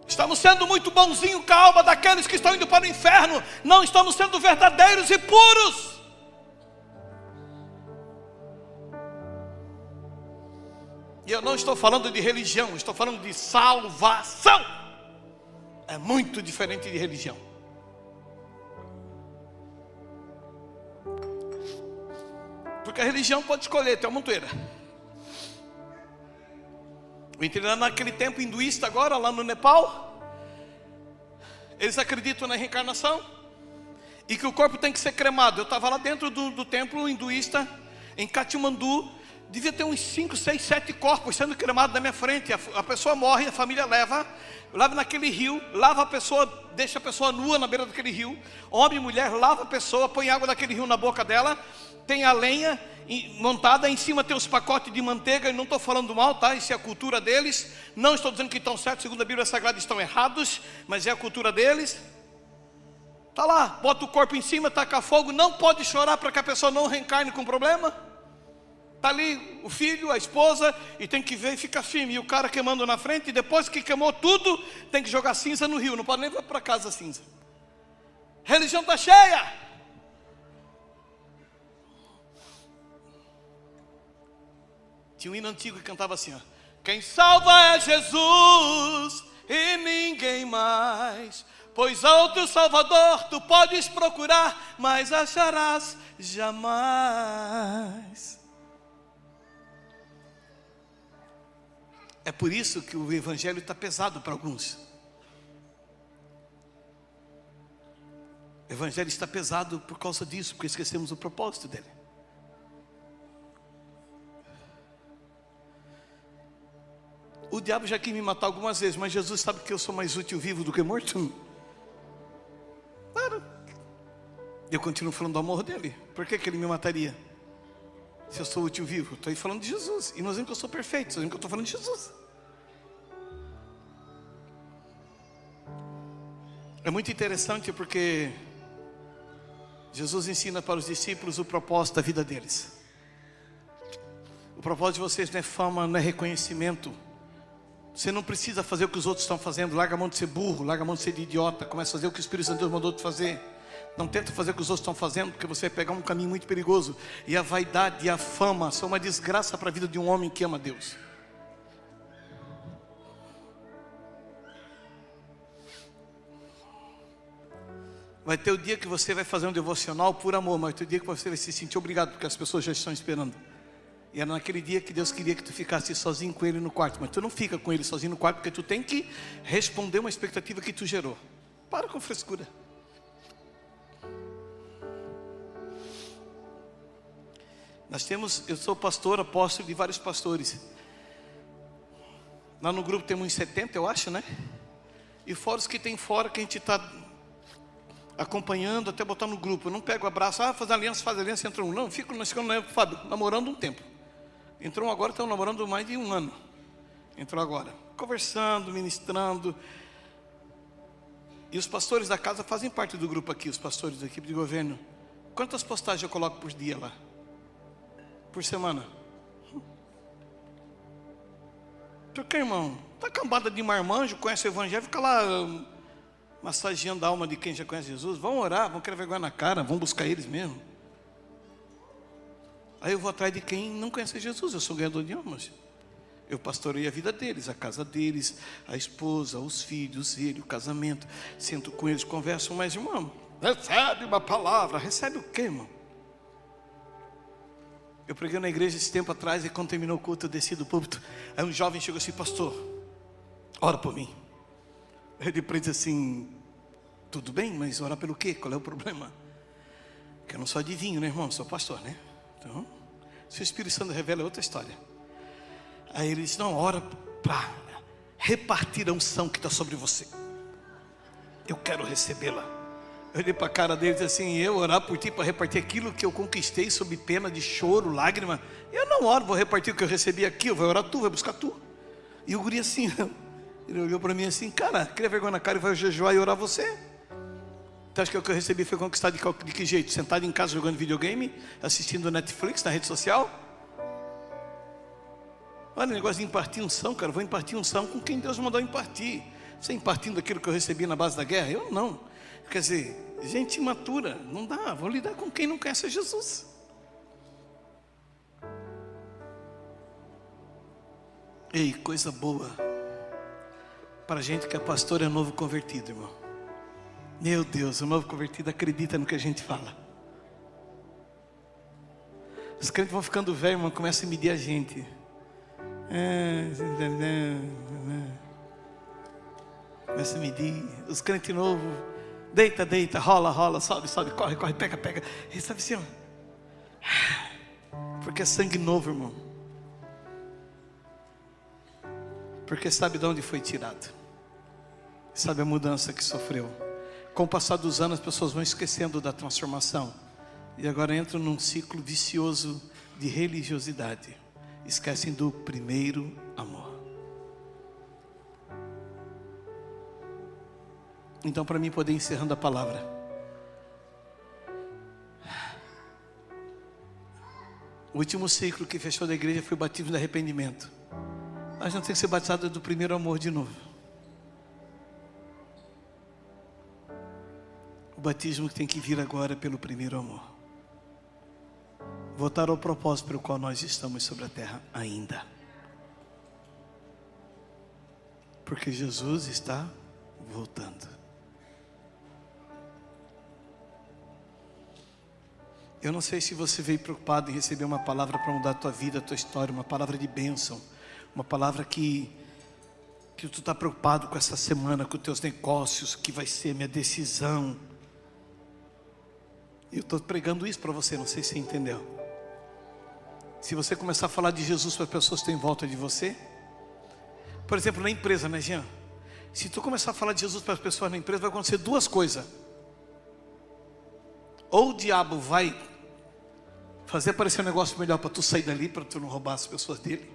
Estamos sendo muito bonzinho com a alma daqueles que estão indo para o inferno. Não estamos sendo verdadeiros e puros. E eu não estou falando de religião, estou falando de salvação. É muito diferente de religião. Porque a religião pode escolher, tem uma montoeira. Naquele tempo hinduísta agora, lá no Nepal, eles acreditam na reencarnação e que o corpo tem que ser cremado. Eu estava lá dentro do templo hinduísta, em Katmandu, devia ter uns 5, 6, 7 corpos sendo cremados na minha frente. A pessoa morre, a família leva naquele rio, lava a pessoa, deixa a pessoa nua na beira daquele rio. Homem e mulher lava a pessoa, põe água daquele rio na boca dela, tem a lenha montada, em cima tem os pacotes de manteiga. E não estou falando mal, tá? Isso é a cultura deles. Não estou dizendo que estão certos, segundo a Bíblia Sagrada estão errados, mas é a cultura deles. Está lá, bota o corpo em cima, taca fogo. Não pode chorar para que a pessoa não reencarne com problema. Está ali o filho, a esposa, e tem que ver e ficar firme. E o cara queimando na frente, e depois que queimou tudo, tem que jogar cinza no rio. Não pode nem levar para casa a cinza. Religião está cheia. Tinha um hino antigo que cantava assim, ó. Quem salva é Jesus e ninguém mais, pois outro Salvador tu podes procurar, mas acharás jamais. É por isso que o evangelho está pesado para alguns. O evangelho está pesado por causa disso, porque esquecemos o propósito dele. O diabo já quis me matar algumas vezes, mas Jesus sabe que eu sou mais útil vivo do que morto. Claro. Eu continuo falando do amor dele. Por que ele me mataria? Se eu sou útil vivo, estou aí falando de Jesus. E não dizendo que eu sou perfeito, estou dizendo que eu estou falando de Jesus. É muito interessante porque Jesus ensina para os discípulos o propósito da vida deles. O propósito de vocês não é fama, não é reconhecimento. Você não precisa fazer o que os outros estão fazendo. Larga a mão de ser burro, larga a mão de ser de idiota. Começa a fazer o que o Espírito Santo de Deus mandou te fazer. Não tenta fazer o que os outros estão fazendo, porque você vai pegar um caminho muito perigoso. E a vaidade e a fama são uma desgraça para a vida de um homem que ama Deus. Vai ter o dia que você vai fazer um devocional por amor, mas vai ter o dia que você vai se sentir obrigado, porque as pessoas já estão esperando. E era naquele dia que Deus queria que tu ficasse sozinho com ele no quarto. Mas tu não fica com ele sozinho no quarto, porque tu tem que responder uma expectativa que tu gerou. Para com frescura. Eu sou pastor, apóstolo de vários pastores. Lá no grupo temos uns 70, eu acho, né? E fora os que tem fora, que a gente está acompanhando até botar no grupo. Eu não pego o abraço, faz aliança, entra um. Não, nós ficamos, Fábio, namorando um tempo. Entrou um agora, estão namorando mais de um ano. Entrou agora, conversando, ministrando. E os pastores da casa fazem parte do grupo aqui, os pastores da equipe de governo. Quantas postagens eu coloco por dia lá? Por semana? Porque, irmão, tá cambada de marmanjo, conhece o evangelho, fica lá massageando a alma de quem já conhece Jesus. Vão orar, vão querer vergonha na cara, vão buscar eles mesmo. Aí eu vou atrás de quem não conhece Jesus. Eu sou ganhador de almas. Eu pastorei a vida deles, a casa deles, a esposa, os filhos, ele, o casamento. Sento com eles, converso, mas irmão, recebe uma palavra. Recebe o quê, irmão? Eu preguei na igreja esse tempo atrás, e quando terminou o culto eu desci do púlpito. Aí um jovem chegou assim: pastor, ora por mim. Eu depois disse assim: tudo bem, mas orar pelo quê? Qual é o problema? Porque eu não sou adivinho, né, irmão? Eu sou pastor, né? Então, se o Espírito Santo revela, é outra história. Aí ele disse: não, ora para repartir a unção que está sobre você. Eu quero recebê-la. Eu olhei para a cara dele e disse assim: eu orar por ti para repartir aquilo que eu conquistei sob pena de choro, lágrima? Eu não oro, vou repartir o que eu recebi aqui. Eu vou orar tu, vai buscar tu. E o guri assim, ele olhou para mim assim: cara, cria vergonha na cara e vai jejuar e orar você. Então acho que o que eu recebi foi conquistado de que jeito? Sentado em casa jogando videogame, assistindo Netflix na rede social? Olha o negócio de impartir unção, cara. Eu vou impartir unção com quem Deus mandou impartir. Você impartindo aquilo que eu recebi na base da guerra? Eu não. Quer dizer, gente imatura, não dá. Vou lidar com quem não conhece Jesus. Ei, coisa boa para gente que é pastor, é novo convertido, irmão. Meu Deus, o novo convertido acredita no que a gente fala. Os crentes vão ficando velhos, irmão, começam a medir a gente. Começa a medir. Os crentes novos, deita, rola, sobe, corre, pega. E sabe assim, ó. Porque é sangue novo, irmão. Porque sabe de onde foi tirado. Sabe a mudança que sofreu. Com o passar dos anos, as pessoas vão esquecendo da transformação. E agora entram num ciclo vicioso de religiosidade. Esquecem do primeiro amor. Então, para mim poder encerrando a palavra, o último ciclo que fechou da igreja foi o batismo de arrependimento. A gente tem que ser batizado do primeiro amor de novo. O batismo que tem que vir agora pelo primeiro amor. Voltar ao propósito pelo qual nós estamos sobre a terra ainda. Porque Jesus está voltando. Eu não sei se você veio preocupado em receber uma palavra para mudar a tua vida, a tua história, uma palavra de bênção, uma palavra que tu está preocupado com essa semana, com os teus negócios, que vai ser a minha decisão. Eu estou pregando isso para você, não sei se você entendeu. Se você começar a falar de Jesus para as pessoas que estão em volta de você, Por exemplo, na empresa, né, Jean? Se tu começar a falar de Jesus para as pessoas na empresa, vai acontecer duas coisas. Ou o diabo vai fazer parecer um negócio melhor para tu sair dali, para tu não roubar as pessoas dele.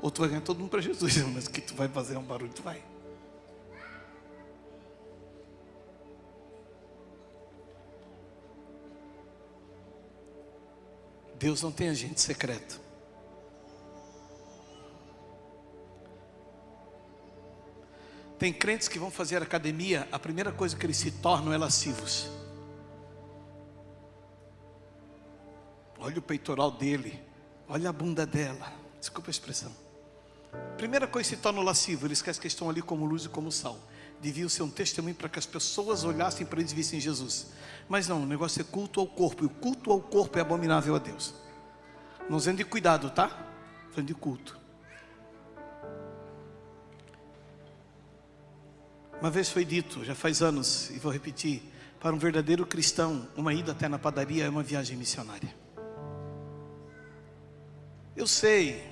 Ou tu vai ganhar todo mundo para Jesus, mas que tu vai fazer um barulho, tu vai. Deus não tem agente secreto. Tem crentes que vão fazer academia, a primeira coisa que eles se tornam é lascivos. Olha o peitoral dele, olha a bunda dela, desculpa a expressão. Primeira coisa que se torna lascivo, eles esquecem que estão ali como luz e como sal. Deviam ser um testemunho para que as pessoas olhassem para eles e vissem Jesus. Mas não, o negócio é culto ao corpo, e o culto ao corpo é abominável a Deus. Não dizendo de cuidado, tá? Dizendo de culto. Uma vez foi dito, já faz anos, e vou repetir, para um verdadeiro cristão, uma ida até na padaria é uma viagem missionária. Eu sei,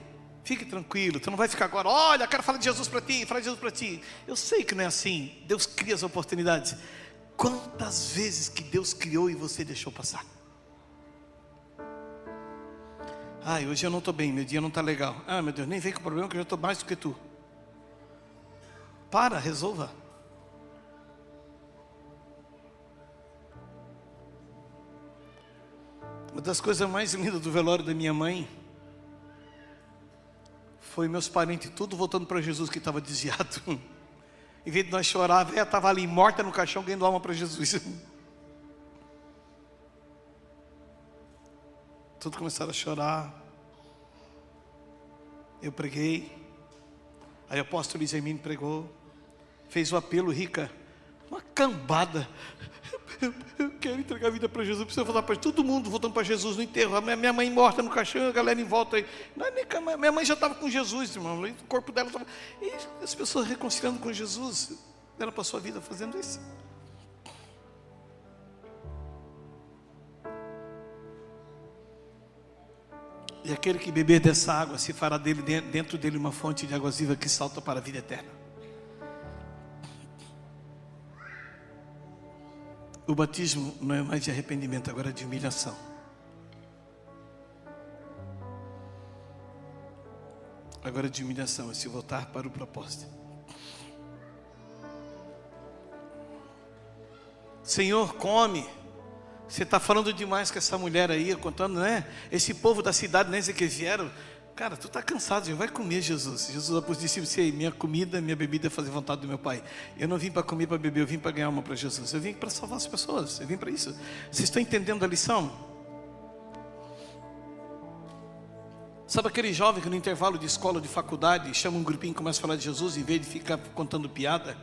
fique tranquilo, tu não vai ficar agora, olha, quero falar de Jesus para ti, falar de Jesus para ti. Eu sei que não é assim, Deus cria as oportunidades. Quantas vezes que Deus criou e você deixou passar? Ai, hoje eu não estou bem, meu dia não está legal. Ah, meu Deus, nem vem com o problema que eu já estou mais do que tu. Para, resolva. Uma das coisas mais lindas do velório da minha mãe foi meus parentes tudo voltando para Jesus que estava desviado. Em vez de nós chorar, a velha estava ali morta no caixão ganhando alma para Jesus. Todos começaram a chorar. Eu preguei. Aí o apóstolo Luiz Hermínio pregou. Fez o apelo, Rica. Uma cambada. Eu quero entregar a vida para Jesus. Precisa voltar para todo mundo voltando para Jesus no enterro. A minha mãe morta no caixão, a galera em volta aí. Minha mãe já estava com Jesus, irmão. O corpo dela estava. E as pessoas reconciliando com Jesus. Ela passou a vida fazendo isso. E aquele que beber dessa água, se fará dentro dele uma fonte de águas vivas que salta para a vida eterna. O batismo não é mais de arrependimento, agora é de humilhação. Agora é de humilhação, é se voltar para o propósito. Senhor, come. Você está falando demais com essa mulher aí, contando, né? Esse povo da cidade, né? Que vieram. Cara, tu está cansado, já vai comer, Jesus. Jesus disse assim, minha comida, minha bebida é fazer vontade do meu Pai. Eu não vim para comer, para beber, eu vim para ganhar uma para Jesus. Eu vim para salvar as pessoas, eu vim para isso. Vocês estão entendendo a lição? Sabe aquele jovem que no intervalo de escola, de faculdade, chama um grupinho e começa a falar de Jesus, em vez de ficar contando piada?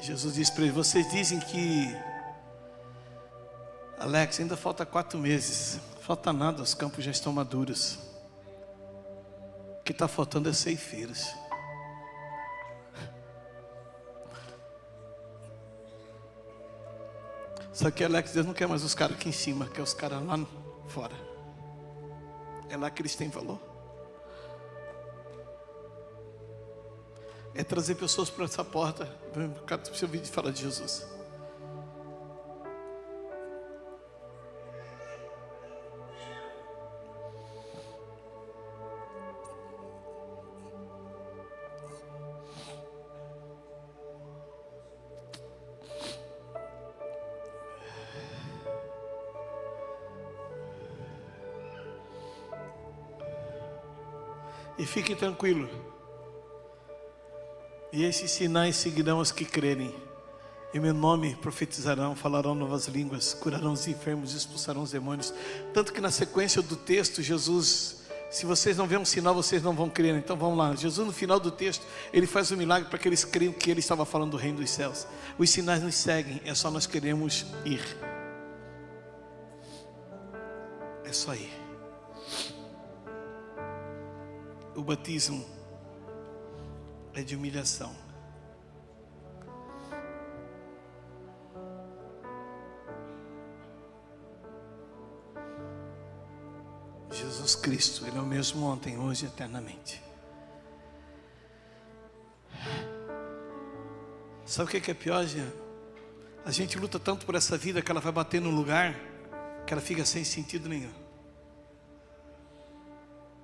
Jesus disse para ele, vocês dizem que Alex, ainda falta 4 meses. Falta nada, os campos já estão maduros. O que está faltando é ceifeiros. Só que Alex, Deus não quer mais os caras aqui em cima, quer os caras lá fora. É lá que eles têm valor. É trazer pessoas para essa porta. Cara, tu precisa ouvir falar de Jesus. E fique tranquilo. E esses sinais seguirão os que crerem. Em meu nome profetizarão, falarão novas línguas, curarão os enfermos, expulsarão os demônios. Tanto que na sequência do texto, Jesus, se vocês não verem um sinal, vocês não vão crer. Então vamos lá, Jesus no final do texto, Ele faz um milagre para que eles creiam que Ele estava falando do reino dos céus. Os sinais nos seguem, é só nós queremos ir. É só ir. O batismo é de humilhação. Jesus Cristo, Ele é o mesmo ontem, hoje e eternamente. Sabe o que é pior, Jean? A gente luta tanto por essa vida que ela vai bater num lugar que ela fica sem sentido nenhum.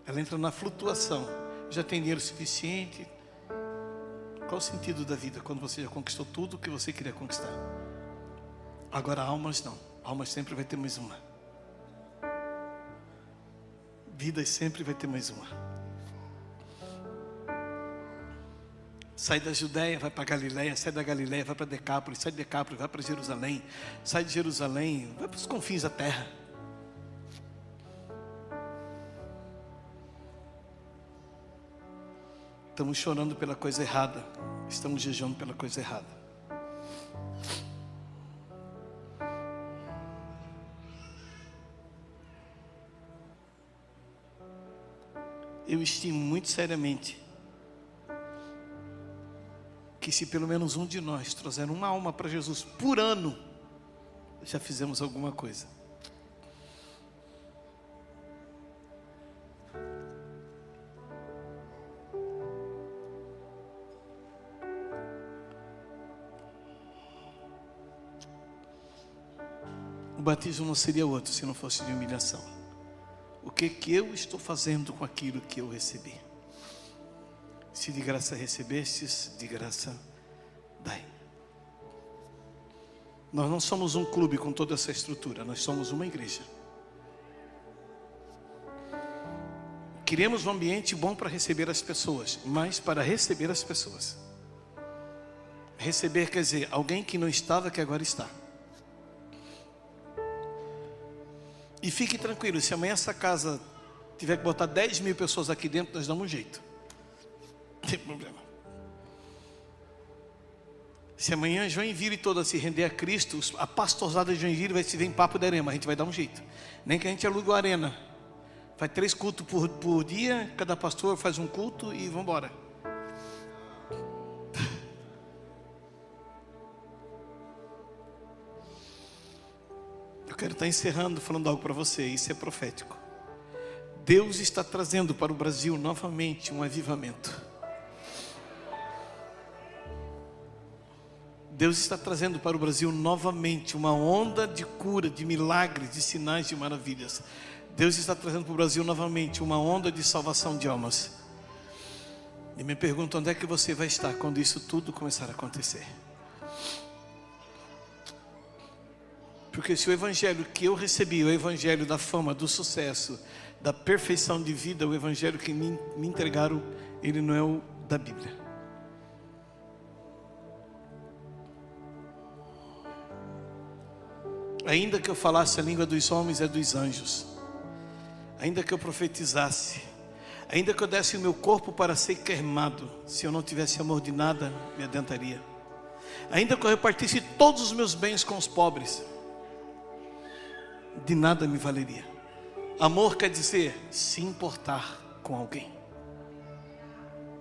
Ela entra na flutuação. Já tem dinheiro suficiente. Qual o sentido da vida quando você já conquistou tudo o que você queria conquistar? Agora almas não. Almas sempre vai ter mais uma. Vidas sempre vai ter mais uma. Sai da Judéia, vai para Galiléia. Sai da Galiléia, vai para Decápolis. Sai de Decápolis, vai para Jerusalém. Sai de Jerusalém, vai para os confins da terra. Estamos chorando pela coisa errada. Estamos jejuando pela coisa errada. Eu estimo muito seriamente que se pelo menos um de nós trouxer uma alma para Jesus por ano, já fizemos alguma coisa. O batismo não seria outro se não fosse de humilhação. O que eu estou fazendo com aquilo que eu recebi? Se de graça recebestes, de graça dai. Nós não somos um clube com toda essa estrutura, nós somos uma igreja. Queremos um ambiente bom para receber as pessoas, mas para receber as pessoas. Receber quer dizer, alguém que não estava, que agora está. E fique tranquilo, se amanhã essa casa tiver que botar 10 mil pessoas aqui dentro, nós damos um jeito. Não tem problema. Se amanhã Joinville toda se render a Cristo, a pastorzada de Joinville vai se ver em Papo de Arema, a gente vai dar um jeito. Nem que a gente alugue a arena. Faz 3 cultos por dia, cada pastor faz um culto e vamos embora. Eu quero estar encerrando falando algo para você, isso é profético. Deus está trazendo para o Brasil novamente um avivamento. Deus está trazendo para o Brasil novamente uma onda de cura, de milagres, de sinais, de maravilhas. Deus está trazendo para o Brasil novamente uma onda de salvação de almas. E me pergunto, onde é que você vai estar quando isso tudo começar a acontecer? Porque se o evangelho que eu recebi, o evangelho da fama, do sucesso, da perfeição de vida, o evangelho que me entregaram, ele não é o da Bíblia. Ainda que eu falasse a língua dos homens e dos anjos, ainda que eu profetizasse, ainda que eu desse o meu corpo para ser queimado, se eu não tivesse amor, de nada me adiantaria. Ainda que eu repartisse todos os meus bens com os pobres, de nada me valeria. Amor quer dizer se importar com alguém.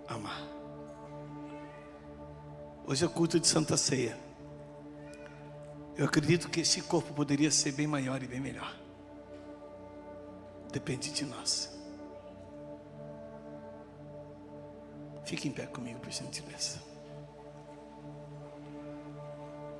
Amar. Hoje é o culto de Santa Ceia. Eu acredito que esse corpo poderia ser bem maior e bem melhor. Depende de nós. Fique em pé comigo, por gentileza.